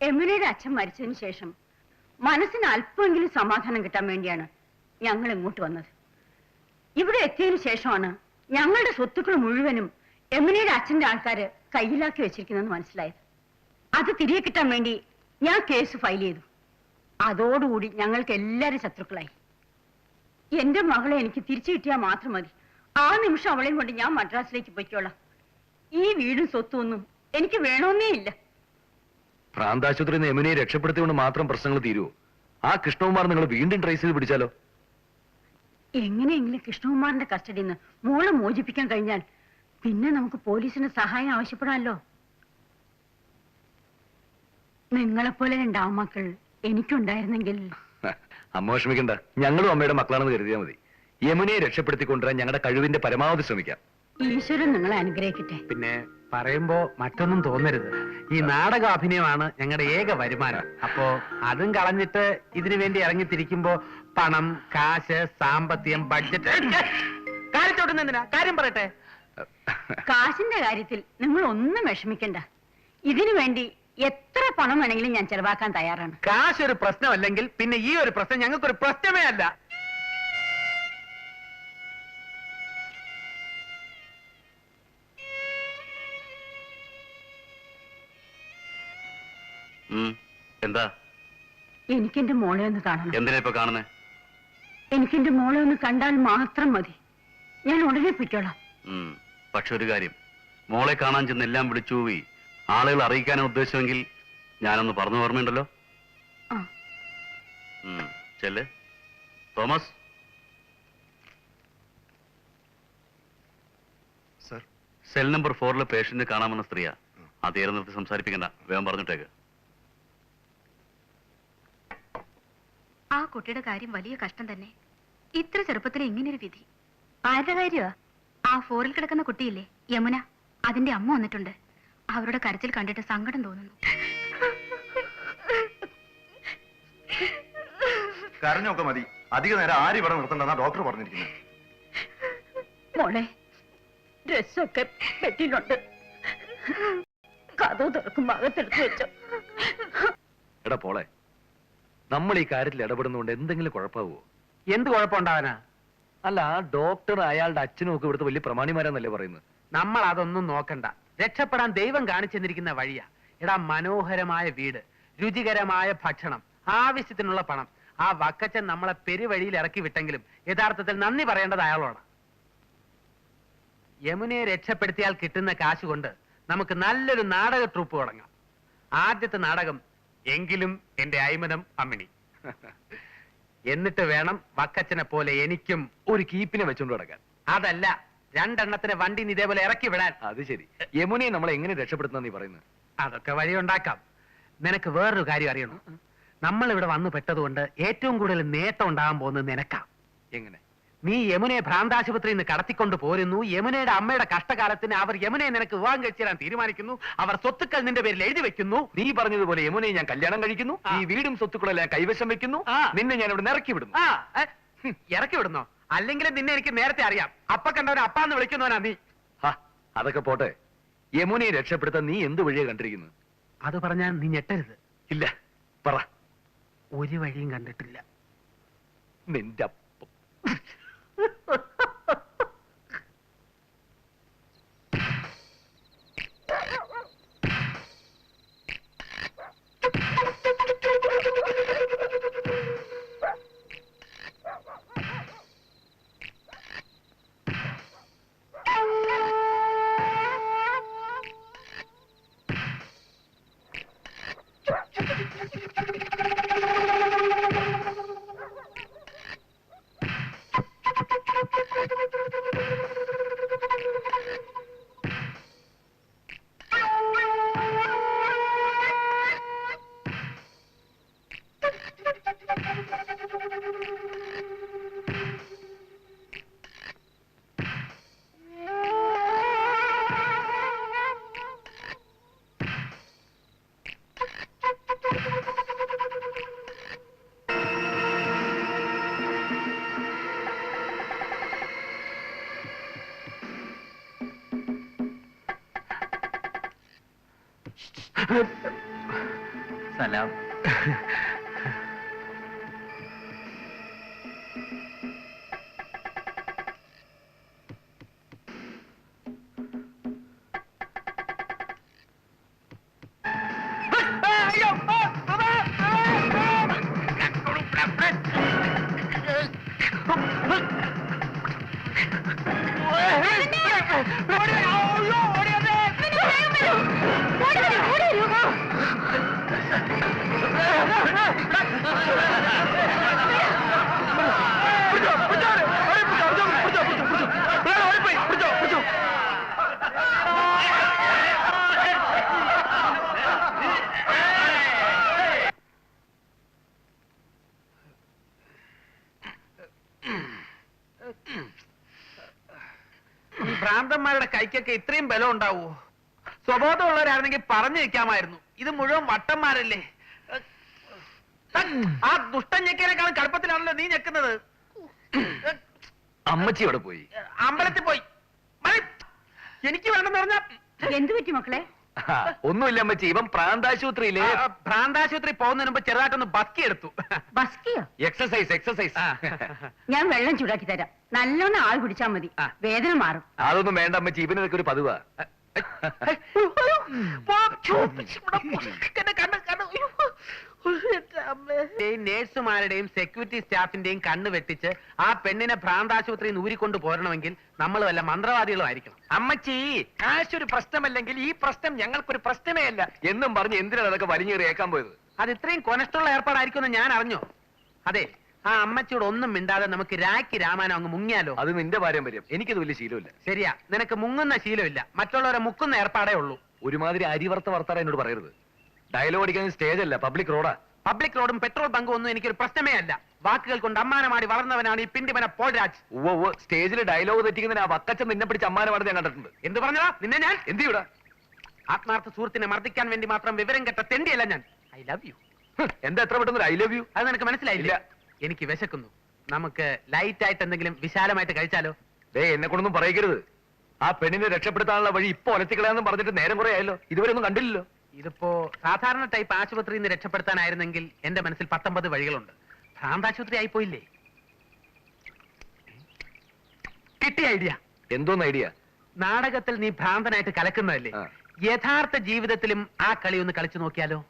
എമിലിയുടെ അച്ഛൻ മരിച്ചതിന് ശേഷം മനസ്സിന് അല്പമെങ്കിലും സമാധാനം കിട്ടാൻ വേണ്ടിയാണ് ഞങ്ങൾ ഇങ്ങോട്ട് വന്നത്. ഇവിടെ എത്തിയതിനു ശേഷമാണ് ഞങ്ങളുടെ സ്വത്തുക്കൾ മുഴുവനും എമിലിയുടെ അച്ഛന്റെ ആൾക്കാര് കയ്യിലാക്കി വെച്ചിരിക്കുന്നെന്ന് മനസ്സിലായത്. അത് തിരികെ കിട്ടാൻ വേണ്ടി ഞാൻ കേസ് ഫയൽ ചെയ്തു. അതോടുകൂടി ഞങ്ങൾക്ക് എല്ലാവരും ശത്രുക്കളായി. എന്റെ മകളെ എനിക്ക് തിരിച്ചു കിട്ടിയാൽ മാത്രം മതി. ആ നിമിഷം അവളെയും കൊണ്ട് ഞാൻ മദ്രാസിലേക്ക് പോയിക്കോളാം. ഈ വീടും സ്വത്തും ഒന്നും എനിക്ക് വേണമെന്നേ ഇല്ല. ഭ്രാന്താശുപത്രിയിൽ നിന്ന് യമുനയെ രക്ഷപ്പെടുത്തിക്കൊണ്ട് മാത്രം പ്രശ്നങ്ങൾ തീരുവോ? ആ കൃഷ്ണകുമാർ നിങ്ങൾ വീണ്ടും ട്രേസ് ചെയ്ത് പിടിച്ചാലോ? എങ്ങനെയെങ്കിലും കൃഷ്ണകുമാറിന്റെ കസ്റ്റഡിയിൽ നിന്ന് മോളെ മോചിപ്പിക്കാൻ കഴിഞ്ഞാൽ പിന്നെ നമുക്ക് പോലീസിന് സഹായം ആവശ്യപ്പെടാമല്ലോ. നിങ്ങളെപ്പോലെ രണ്ടാമക്കൾ എനിക്കുണ്ടായിരുന്നെങ്കിൽ. അമ്മ വിഷമിക്കണ്ട, ഞങ്ങളും അമ്മയുടെ മക്കളാണെന്ന് കരുതിയാൽ മതി. യമുനയെ രക്ഷപ്പെടുത്തിക്കൊണ്ടുവരാൻ ഞങ്ങളുടെ കഴിവിന്റെ പരമാവധി ശ്രമിക്കാം. ഈശ്വരൻ നിങ്ങളെ അനുഗ്രഹിക്കട്ടെ. പിന്നെ പറയുമ്പോ മറ്റൊന്നും തോന്നരുത്. ഈ നാടക അഭിനയമാണ് ഞങ്ങളുടെ ഏക വരുമാനം. അപ്പോ അതും കളഞ്ഞിട്ട് ഇതിനു വേണ്ടി ഇറങ്ങിത്തിരിക്കുമ്പോ പണം, കാശ്, സാമ്പത്തികം, ബഡ്ജറ്റ് കാര്യത്തോട്ടുന്നെന്തിനാ? കാര്യം പറയട്ടെ. കാശിന്റെ കാര്യത്തിൽ നിങ്ങൾ ഒന്നും വിഷമിക്കണ്ട. ഇതിനു വേണ്ടി എത്ര പണം വേണമെങ്കിലും ഞാൻ ചെലവാക്കാൻ തയ്യാറാണ്. കാശ് ഒരു പ്രശ്നമല്ലെങ്കിൽ പിന്നെ ഈ ഒരു പ്രശ്നം ഞങ്ങൾക്കൊരു പ്രശ്നമേ അല്ല. എന്താ? എനിക്കെന്റെ മോളെ ഒന്ന് കാണണം. എന്തിനാ ഇപ്പൊ കാണുന്നേ? എനിക്കെന്റെ മോളെ ഒന്ന് കണ്ടാൽ മാത്രം മതി. ഞാൻ ഉടനെ പൊയ്ക്കോളാം. പക്ഷെ ഒരു കാര്യം, മോളെ കാണാൻ ചെന്ന് എല്ലാം വിളിച്ചു പോയി ആളുകൾ അറിയിക്കാനാണ് ഉദ്ദേശമെങ്കിൽ ഞാനൊന്ന് പറഞ്ഞു ഓർമ്മയുണ്ടല്ലോ. ചെല്ല്. Thomas sir, cell number 4 patient കാണാമെന്ന സ്ത്രീയാ. അതേറെ നിർത്തി സംസാരിപ്പിക്കണ്ട, വേഗം പറഞ്ഞിട്ടേക്ക്. ആ കുട്ടിയുടെ കാര്യം വലിയ കഷ്ടം തന്നെ. ഇത്ര ചെറുപ്പത്തിൽ ഇങ്ങനൊരു വിധി. ആരുടെ കാര്യമാ? ആ 4-ൽ കിടക്കുന്ന കുട്ടിയില്ലേ, യമുന, അതിന്റെ അമ്മ വന്നിട്ടുണ്ട്. അവരുടെ കരച്ചിൽ കണ്ടിട്ട് സങ്കടം തോന്നുന്നു. കരഞ്ഞൊക്കെ മതി, അധിക നേരം ആരും ഇവിടെ നിർത്തണ്ടെന്നാ ഡോക്ടർ പറഞ്ഞിരിക്കുന്നത്. മോളെ, ഡ്രസ്സൊക്കെ പെട്ടിയിലുണ്ട്. കഥ തുറക്കും ഭാഗത്തെടുത്ത് വെച്ചോ. എടാ പോളെ, നമ്മൾ ഈ കാര്യത്തിൽ ഇടപെടുന്നതുകൊണ്ട് എന്തെങ്കിലും കുഴപ്പമാവോ? എന്ത് കുഴപ്പമുണ്ടാവാനാ? അല്ല, ആ ഡോക്ടർ അയാളുടെ അച്ഛനും ഒക്കെ ഇവിടുത്തെ വലിയ പ്രമാണിമാരാന്നല്ലേ പറയുന്നത്. നമ്മൾ അതൊന്നും നോക്കണ്ട. രക്ഷപ്പെടാൻ ദൈവം കാണിച്ചെന്നിരിക്കുന്ന വഴിയാ. എടാ, മനോഹരമായ വീട്, രുചികരമായ ഭക്ഷണം, ആവശ്യത്തിനുള്ള പണം. ആ വക്കച്ചൻ നമ്മളെ പെരുവഴിയിൽ ഇറക്കി വിട്ടെങ്കിലും യഥാർത്ഥത്തിൽ നന്ദി പറയേണ്ടത് അയാളോടാ. യമുനയെ രക്ഷപ്പെടുത്തിയാൽ കിട്ടുന്ന കാശ് കൊണ്ട് നമുക്ക് നല്ലൊരു നാടക ട്രൂപ്പ് തുടങ്ങാം. ആദ്യത്തെ നാടകം എങ്കിലും എന്റെ അയ്മനം അമ്മിണി. എന്നിട്ട് വേണം വക്കച്ചനെ പോലെ എനിക്കും ഒരു കീപ്പിനെ വെച്ചുകൊണ്ട് കിടക്കാൻ. അതല്ല, 2 എണ്ണത്തിന് വണ്ടി ഇതേപോലെ ഇറക്കി വിടാൻ. അത് ശരി. യമുനയെ നമ്മളെ എങ്ങനെ രക്ഷപ്പെടുത്തുന്ന നീ പറയുന്നത്? അതൊക്കെ വഴിയുണ്ടാക്കാം. നിനക്ക് വേറൊരു കാര്യം അറിയണം. നമ്മൾ ഇവിടെ വന്നു പെട്ടതുകൊണ്ട് ഏറ്റവും കൂടുതൽ നേട്ടം ഉണ്ടാകാൻ പോകുന്നത് നിനക്കാ. എങ്ങനെ? നീ യമുനയെ ഭ്രാന്താശുപത്രിയിൽ നിന്ന് കടത്തിക്കൊണ്ട് പോരുന്നു. യമുനയുടെ അമ്മയുടെ കഷ്ടകാലത്തിന് അവർ യമുനയെ നിനക്ക് വിവാഹം കഴിച്ചു തരാൻ തീരുമാനിക്കുന്നു. അവർ സ്വത്തുക്കൾ നിന്റെ പേരിൽ എഴുതി വെക്കുന്നു. നീ പറഞ്ഞതുപോലെ യമുനയെ ഞാൻ കല്യാണം കഴിക്കുന്നു, ഈ വീടും സ്വത്തുക്കളെല്ലാം കൈവശം വെക്കുന്നു, നിന്നെ ഞാൻ ഇവിടെ ഇറക്കി വിടുന്നു. ഇറക്കി വിടുന്നോ? അല്ലെങ്കിൽ നിന്നെ എനിക്ക് നേരത്തെ അറിയാം. അപ്പ കണ്ടവനെ അപ്പാന്ന് വിളിക്കുന്നവനാ നീ. അതൊക്കെ പോട്ടെ, യമുനയെ രക്ഷപ്പെടുത്താൻ നീ എന്ത് വഴിയാ കണ്ടിരിക്കുന്നത്? അത് പറഞ്ഞാൽ നീ ഞെട്ടരുത്. ഇല്ല, പറ. ഒരു വഴിയും കണ്ടിട്ടില്ല. നിന്റെ അപ്പം സലാം. ഈ ഭ്രാന്തന്മാരുടെ കൈക്കൊക്കെ ഇത്രയും ബലം ഉണ്ടാവോ? സ്വബോധമുള്ളവരായിരുന്നെങ്കിൽ പറഞ്ഞു വെക്കാമായിരുന്നു. ഇത് മുഴുവൻ വട്ടന്മാരല്ലേ. ആ ദുഷ്ടൻ ഞെക്കിനേക്കാളും കടുപ്പത്തിലാണല്ലോ നീ ഞെക്കുന്നത്. അമ്മച്ചി അവിടെ പോയി. അമ്പലത്തിൽ പോയി. മതി. എനിക്ക് വേണമെന്ന് പറഞ്ഞ എന്തു പറ്റി മക്കളെ? ഒന്നുമില്ല അമ്മച്ചി, ഇവൻ പ്രാന്താശുപത്രിയിലെ ഭ്രാന്താശുപത്രി പോകുന്നതിന് മുമ്പ് ചെറുതായിട്ടൊന്ന് ബസ്കി എടുത്തു. ബസ്കിയോ? എക്സസൈസ്. ഞാൻ വെള്ളം ചൂടാക്കി തരാം. നല്ലോണം ആൾ കുടിച്ചാ മതി, വേദന മാറും. അതൊന്നും വേണ്ട അമ്മച്ചി, ഇവനൊക്കെ ഒരു പതിവാ. നേഴ്സുമാരുടെയും സെക്യൂരിറ്റി സ്റ്റാഫിന്റെയും കണ്ണ് വെട്ടിച്ച് ആ പെണ്ണിനെ ഭ്രാന്താശുപത്രിയിൽ നിന്ന് ഊരിക്കൊണ്ട് പോരണമെങ്കിൽ നമ്മൾ വല്ല മന്ത്രവാദികളും ആയിരിക്കണം. അമ്മച്ചി, കാശൊരു പ്രശ്നമല്ലെങ്കിൽ ഈ പ്രശ്നം ഞങ്ങൾക്കൊരു പ്രശ്നമേ അല്ല എന്നും പറഞ്ഞ് എന്തിനാണ് അതൊക്കെ വലിഞ്ഞേറിയേക്കാൻ പോയത്? അത് ഇത്രയും കൊനഷ്ടമുള്ള ഏർപ്പാടായിരിക്കുമെന്ന് ഞാൻ അറിഞ്ഞോ? അതെ, ആ അമ്മച്ചിയോട് ഒന്നും മിണ്ടാതെ നമുക്ക് രാഖി രാമായണം അങ്ങ് മുങ്ങിയാലോ? അത് നിന്റെ പാരമ്പര്യം, എനിക്കത് വലിയ ശീലമില്ല. ശരിയാ, നിനക്ക് മുങ്ങുന്ന ശീലമില്ല, മറ്റുള്ളവരെ മുക്കുന്ന ഏർപ്പാടേ ഉള്ളൂ. ഒരുമാതിരി അരിവർത്ത വർത്താനം എന്നോട് പറയരുത്. ഡയലോഗ് അടിക്കാൻ സ്റ്റേജ് അല്ല, പബ്ലിക് റോഡാ. പബ്ലിക് റോഡും പെട്രോൾ ബങ്കും ഒന്നും എനിക്കൊരു പ്രശ്നമേ അല്ല. വാക്കുകൾ കൊണ്ട് അമ്മാനമാടി വളർന്നവനാണ് ഈ പിണ്ടിമന പോൾരാജ്. ഉവ്വ് സ്റ്റേജിൽ ഡയലോഗ് തെറ്റിക്കുന്നതിന് ആ വക്കച്ചൻ നിന്നെ പിടിച്ച് അമ്മാനമാണെന്ന് ഞാൻ കണ്ടിട്ടുണ്ട്. എന്ത് പറഞ്ഞതാ നിന്നെ ഞാൻ? എന്ത് ചെയ്യൂടാ? ആത്മാർത്ഥ സുഹൃത്തിനെ മർദ്ദിക്കാൻ വേണ്ടി മാത്രം വിവരം കെട്ട തെണ്ടിയല്ല ഞാൻ. I love you. എന്താ എത്ര പെട്ടെന്ന് ഐ ലവ് യു? അത് നിനക്ക് മനസ്സിലായില്ല? എനിക്ക് വിശക്കുന്നു. നമുക്ക് ലൈറ്റ് ആയിട്ട് എന്തെങ്കിലും വിശാലമായിട്ട് കഴിച്ചാലോ? എന്നെ കൊണ്ടൊന്നും പറയരുത്. ആ പെണ്ണിനെ രക്ഷപ്പെടുത്താനുള്ള വഴി ഇപ്പൊ ഒലത്തിക്കളയാന്ന് പറഞ്ഞിട്ട് നേരം കുറെ ആയല്ലോ, ഇതുവരെ ഒന്നും കണ്ടില്ലല്ലോ. ഇതിപ്പോ സാധാരണ ടൈപ്പ് ആശുപത്രിയിൽ നിന്ന് രക്ഷപ്പെടുത്താനായിരുന്നെങ്കിൽ എന്റെ മനസ്സിൽ 19 വഴികളുണ്ട്. ഭ്രാന്താശുപത്രി ആയിപ്പോയില്ലേ? കിട്ടിയ ഐഡിയ. എന്തോന്ന് ഐഡിയ? നാടകത്തിൽ നീ ഭ്രാന്തനായിട്ട് കലക്കുന്നതല്ലേ, ആ. യഥാർത്ഥ ജീവിതത്തിലും ആ കളി ഒന്ന് കളിച്ചു നോക്കിയാലോ?